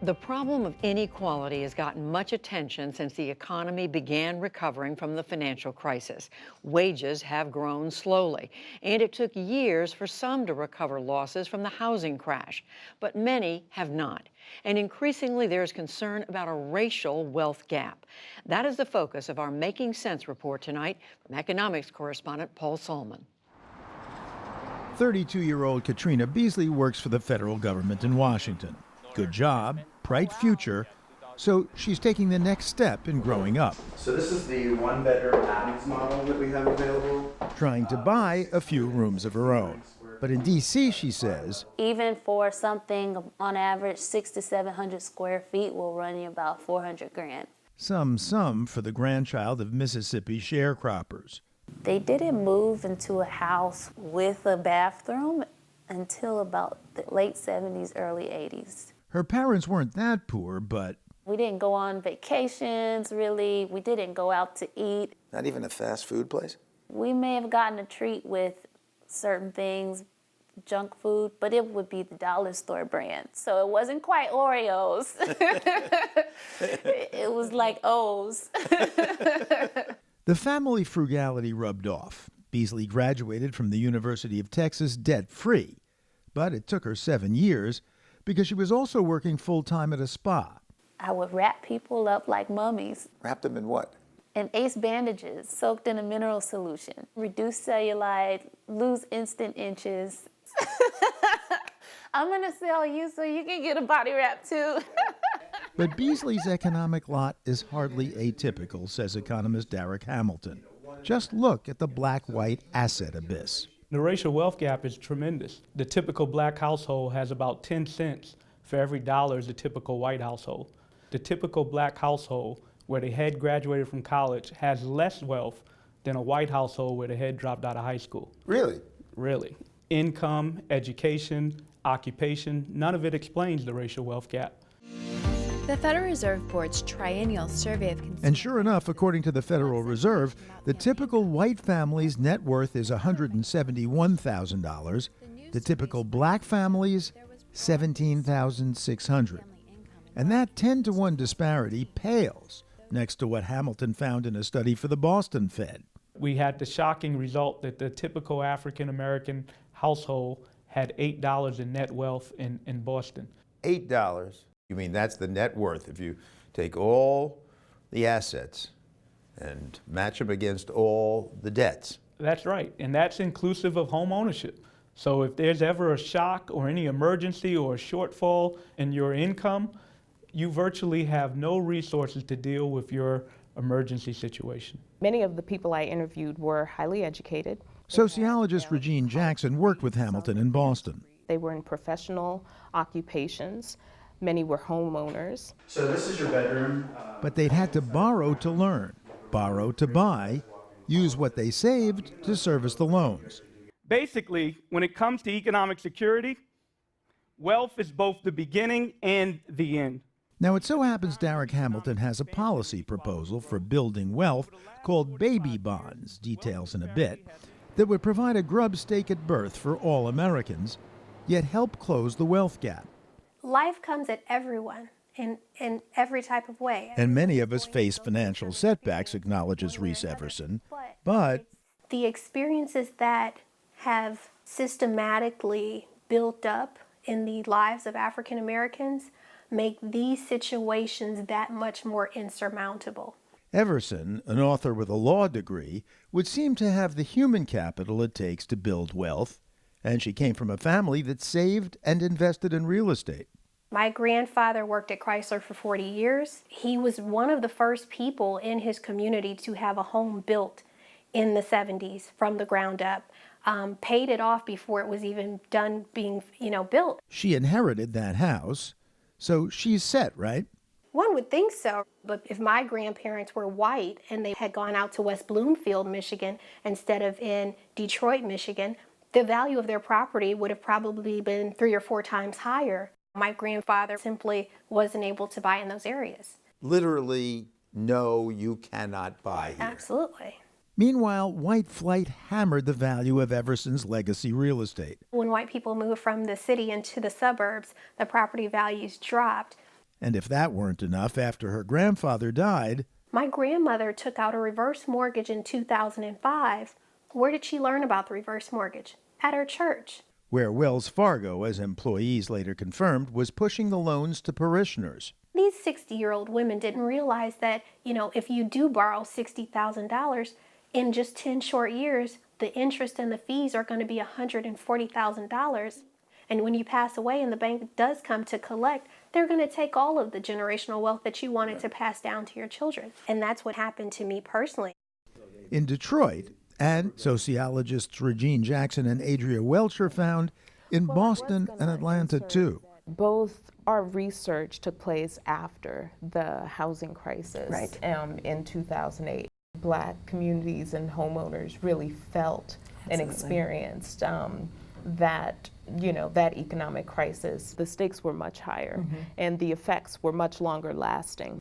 The problem of inequality has gotten much attention since the economy began recovering from the financial crisis. Wages have grown slowly, and it took years for some to recover losses from the housing crash, but many have not. And increasingly, there's concern about a racial wealth gap. That is the focus of our Making Sense report tonight from economics correspondent Paul Solman. 32-year-old Katrina Beasley works for the federal government in Washington. Good job, bright future, so she's taking the next step in growing up. So this is the one-bedroom Adams model that we have available. Trying to buy a few rooms of her own. But in D.C., she says, even for something on average 600 to 700 square feet will run you about 400 grand. some for the grandchild of Mississippi sharecroppers. They didn't move into a house with a bathroom until about the late 70s, early 80s. Her parents weren't that poor, but We didn't go on vacations, really. We didn't go out to eat. Not even a fast food place? We may have gotten a treat with certain things, junk food, but it would be the dollar store brand. So it wasn't quite Oreos. It was like O's. the family frugality rubbed off. Beasley graduated from the University of Texas debt-free, but it took her 7 years because she was also working full-time at a spa. I would wrap people up like mummies. Wrap them in what? And ACE bandages soaked in a mineral solution. Reduce cellulite, lose instant inches. I'm gonna sell you so you can get a body wrap too. But Beasley's economic lot is hardly atypical, says economist Darrick Hamilton. Just look at the black-white asset abyss. The racial wealth gap is tremendous. The typical black household has about 10 cents for every dollar the typical white household. The typical black household where the head graduated from college has less wealth than a white household where the head dropped out of high school. Really? Really. Income, education, occupation, none of it explains the racial wealth gap. The Federal Reserve Board's triennial survey of consumers. And sure enough, according to the Federal Reserve, the typical white family's net worth is $171,000. The typical black family's $17,600. And that 10-to-1 disparity pales next to what Hamilton found in a study for the Boston Fed. We had the shocking result that the typical African American household had $8 in net wealth in Boston. $8. You mean that's the net worth if you take all the assets and match them against all the debts? That's right, and that's inclusive of home ownership. So if there's ever a shock or any emergency or a shortfall in your income, you virtually have no resources to deal with your emergency situation. Many of the people I interviewed were highly educated. Sociologist Regine Jackson worked with Hamilton in Boston. They were in professional occupations. Many were homeowners. So this is your bedroom. But they'd had to borrow to learn, borrow to buy, use what they saved to service the loans. Basically, when it comes to economic security, wealth is both the beginning and the end. Now, it so happens Darrick Hamilton has a policy proposal for building wealth called baby bonds, details in a bit, that would provide a grub stake at birth for all Americans, yet help close the wealth gap. Life comes at everyone in every type of way. And many of us face financial setbacks, acknowledges Reese Everson, but the experiences that have systematically built up in the lives of African Americans make these situations that much more insurmountable. Everson, an author with a law degree, would seem to have the human capital it takes to build wealth, and she came from a family that saved and invested in real estate. My grandfather worked at Chrysler for 40 years. He was one of the first people in his community to have a home built in the 70s from the ground up. Paid it off before it was even done being, built. She inherited that house, so she's set, right? One would think so, but if my grandparents were white and they had gone out to West Bloomfield, Michigan, instead of in Detroit, Michigan, the value of their property would have probably been 3 or 4 times higher. My grandfather simply wasn't able to buy in those areas. Literally, no, you cannot buy here. Absolutely. Meanwhile, white flight hammered the value of Everson's legacy real estate. When white people moved from the city into the suburbs, the property values dropped. And if that weren't enough, after her grandfather died, My grandmother took out a reverse mortgage in 2005. Where did she learn about the reverse mortgage? At her church. where Wells Fargo, as employees later confirmed, was pushing the loans to parishioners. These 60-year-old women didn't realize that, if you do borrow $60,000, in just 10 short years, the interest and the fees are going to be $140,000. And when you pass away and the bank does come to collect, they're going to take all of the generational wealth that you wanted to pass down to your children. And that's what happened to me personally. In Detroit, and sociologists Regine Jackson and Adria Welcher found in Boston and Atlanta, too. Both our research took place after the housing crisis in 2008. Black communities and homeowners really felt and experienced that economic crisis. The stakes were much higher and the effects were much longer lasting.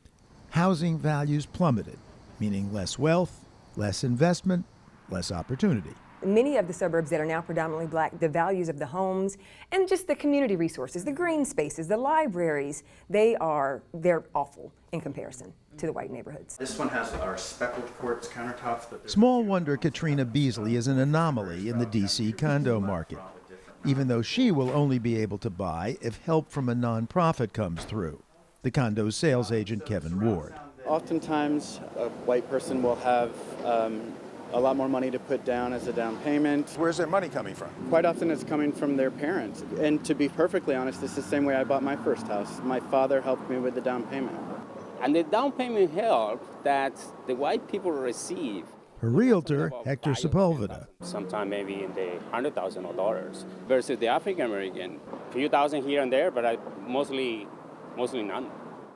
Housing values plummeted, meaning less wealth, less investment, less opportunity. Many of the suburbs that are now predominantly black, the values of the homes and just the community resources, the green spaces, the libraries, they're awful in comparison to the white neighborhoods. This one has our speckled quartz countertops. But Small wonder Katrina Beasley is an anomaly in the D.C. condo market, even though she will only be able to buy if help from a nonprofit comes through. The condo's sales agent, Kevin Ward. Oftentimes, a white person will have a lot more money to put down as a down payment. Where's their money coming from? Quite often it's coming from their parents. And to be perfectly honest, it's the same way I bought my first house. My father helped me with the down payment. And the down payment help that the white people receive. Her realtor, Hector Sepulveda. Sometime maybe in the $100,000 versus the African American, a few thousand here and there, but mostly none.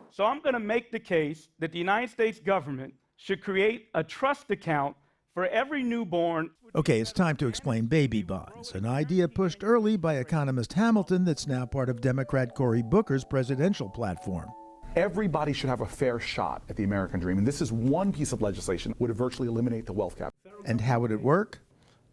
So I'm going to make the case that the United States government should create a trust account for every newborn. Okay, it's time to explain baby bonds, an idea pushed early by economist Hamilton that's now part of Democrat Cory Booker's presidential platform. Everybody should have a fair shot at the American dream, and this is one piece of legislation that would virtually eliminate the wealth gap. And how would it work?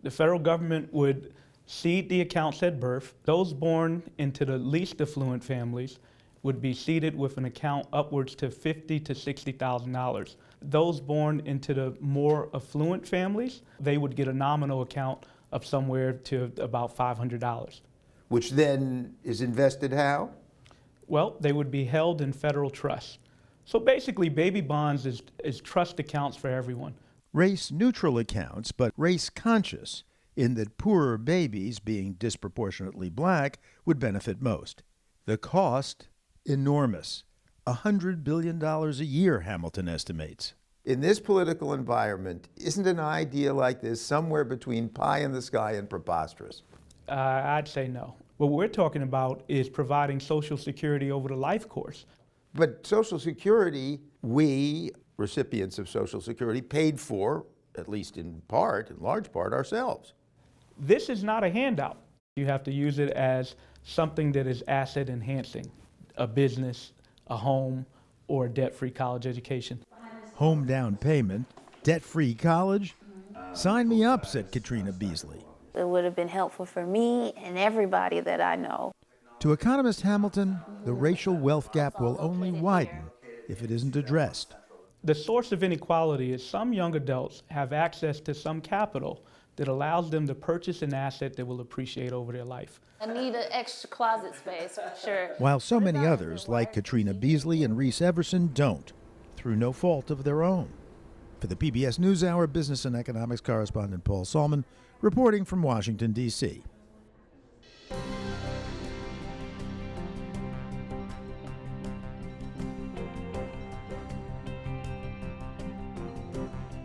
The federal government would seed the accounts at birth. Those born into the least affluent families would be seeded with an account upwards to $50,000 to $60,000. Those born into the more affluent families, they would get a nominal account of somewhere to about $500. Which then is invested how? Well, they would be held in federal trust. So basically, baby bonds is trust accounts for everyone. Race-neutral accounts, but race-conscious, in that poorer babies, being disproportionately black, would benefit most. The cost, enormous. $100 billion a year, Hamilton estimates. In this political environment, isn't an idea like this somewhere between pie in the sky and preposterous? I'd say no. What we're talking about is providing Social Security over the life course. But Social Security, we, recipients of Social Security, paid for, at least in large part, ourselves. This is not a handout. You have to use it as something that is asset enhancing, a business, a home, or a debt-free college education. Home down payment, debt-free college? Sign me up, said Katrina Beasley. It would have been helpful for me and everybody that I know. To economist Hamilton, the racial wealth gap will only widen if it isn't addressed. The source of inequality is some young adults have access to some capital that allows them to purchase an asset that will appreciate over their life. I need an extra closet space, for sure. While so many others, like Katrina Beasley and Reese Everson, don't, through no fault of their own. For the PBS NewsHour, business and economics correspondent Paul Salman, reporting from Washington, D.C.